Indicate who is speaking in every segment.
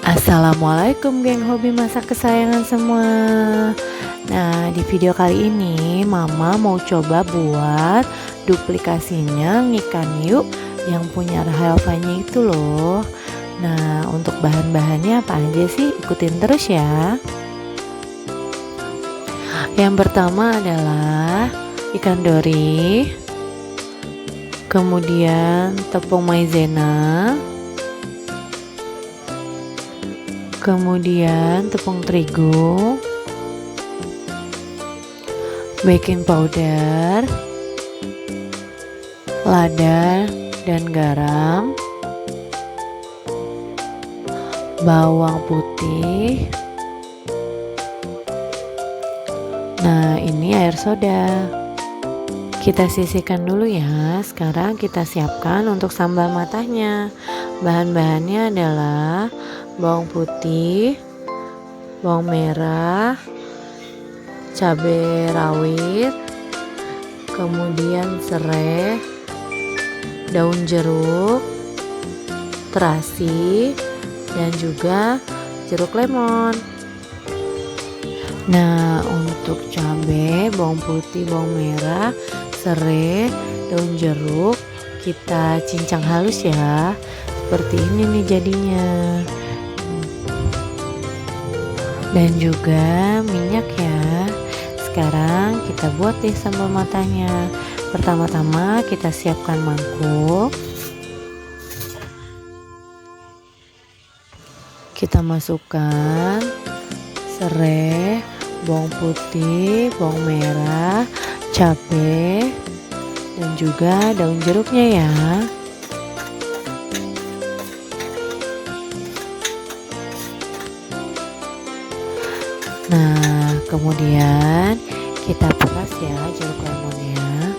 Speaker 1: Assalamualaikum geng hobi masak kesayangan semua. Nah, di video kali ini Mama mau coba buat duplikasinya ngikan yuk yang punya Rahelvanya itu loh. Nah, untuk bahan-bahannya apa aja sih? Ikutin terus ya. Yang pertama adalah ikan dori, kemudian tepung maizena, kemudian tepung terigu, baking powder, lada dan garam, bawang putih. Nah, ini air soda. Kita sisihkan dulu ya. Sekarang kita siapkan untuk sambal matahnya. Bahan-bahannya adalah bawang putih, bawang merah, cabai rawit, kemudian serai, daun jeruk, terasi, dan juga jeruk lemon. Nah, untuk cabai, bawang putih, bawang merah, serai, daun jeruk kita cincang halus ya. Seperti ini nih jadinya. Dan juga minyak ya. Sekarang kita buat deh sambal matanya. Pertama-tama kita siapkan mangkuk. Kita masukkan serai, bawang putih, bawang merah, cabai, dan juga daun jeruknya ya. Nah, kemudian kita peras ya jeruk lemonnya.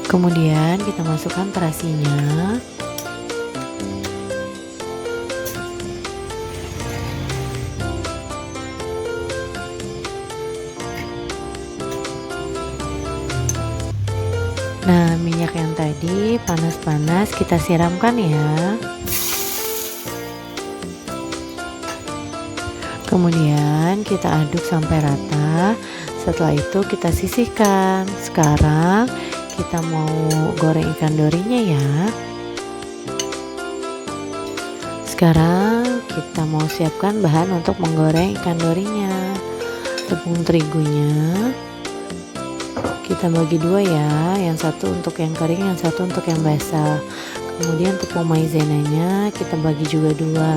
Speaker 1: Kemudian kita masukkan terasinya. Nah, minyak yang tadi panas-panas kita siramkan ya. Kemudian kita aduk sampai rata. Setelah itu kita sisihkan. Sekarang kita mau goreng ikan dorinya ya. Sekarang kita mau siapkan bahan untuk menggoreng ikan dorinya. Tepung terigunya kita bagi dua ya, yang satu untuk yang kering, yang satu untuk yang basah. Kemudian tepung maizenanya kita bagi juga dua.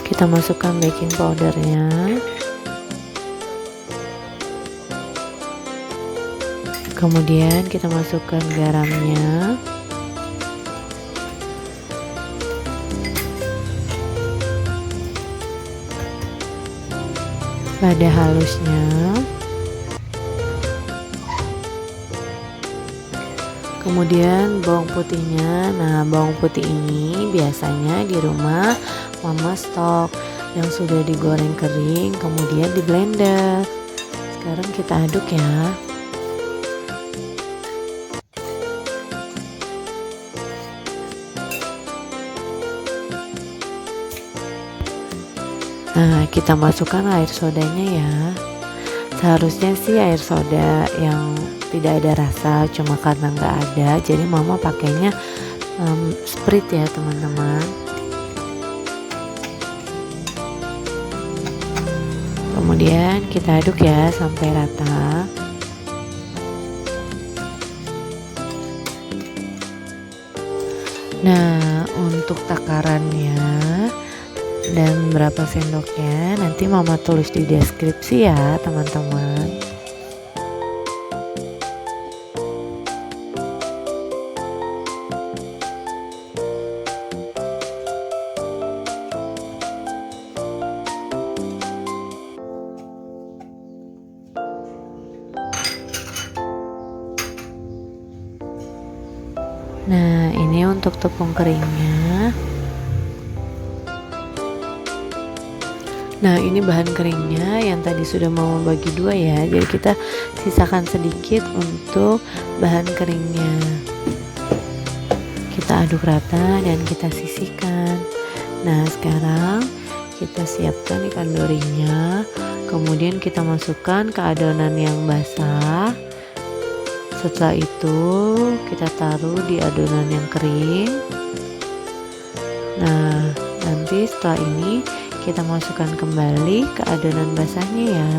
Speaker 1: Kita masukkan baking powdernya. Kemudian kita masukkan garamnya. Lada halusnya. Kemudian bawang putihnya. Nah, bawang putih ini biasanya di rumah Mama stok yang sudah digoreng kering, kemudian di blender. Sekarang kita aduk ya. Nah, kita masukkan air sodanya ya. Seharusnya sih air soda yang tidak ada rasa, cuma karena nggak ada, jadi Mama pakainya Sprite ya teman-teman. Kemudian kita aduk ya sampai rata. Nah, untuk takarannya dan berapa sendoknya nanti Mama tulis di deskripsi ya teman-teman. Nah, ini untuk tepung keringnya. Nah, ini bahan keringnya yang tadi sudah mau bagi dua ya. Jadi kita sisakan sedikit untuk bahan keringnya. Kita aduk rata dan kita sisihkan. Nah, sekarang kita siapkan ikan dorinya. Kemudian kita masukkan ke adonan yang basah. Setelah itu kita taruh di adonan yang kering. Nah, nanti setelah ini kita masukkan kembali ke adonan basahnya ya.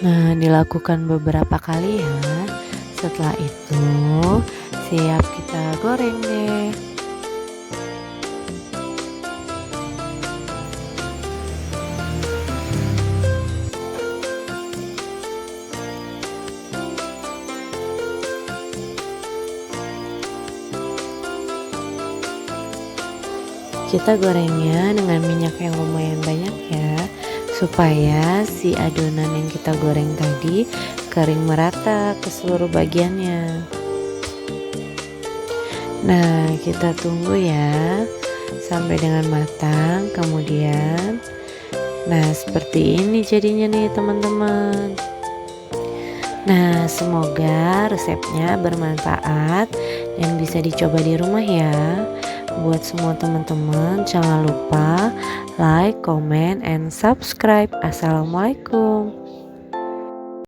Speaker 1: Nah, dilakukan beberapa kali ya. Setelah itu siap kita goreng deh. Kita gorengnya dengan minyak yang lumayan banyak ya, supaya si adonan yang kita goreng tadi kering merata ke seluruh bagiannya. Nah, kita tunggu ya sampai dengan matang. Kemudian nah, seperti ini jadinya nih teman-teman. Nah, semoga resepnya bermanfaat dan bisa dicoba di rumah ya. Buat semua teman-teman, jangan lupa like, comment, and subscribe. Assalamualaikum.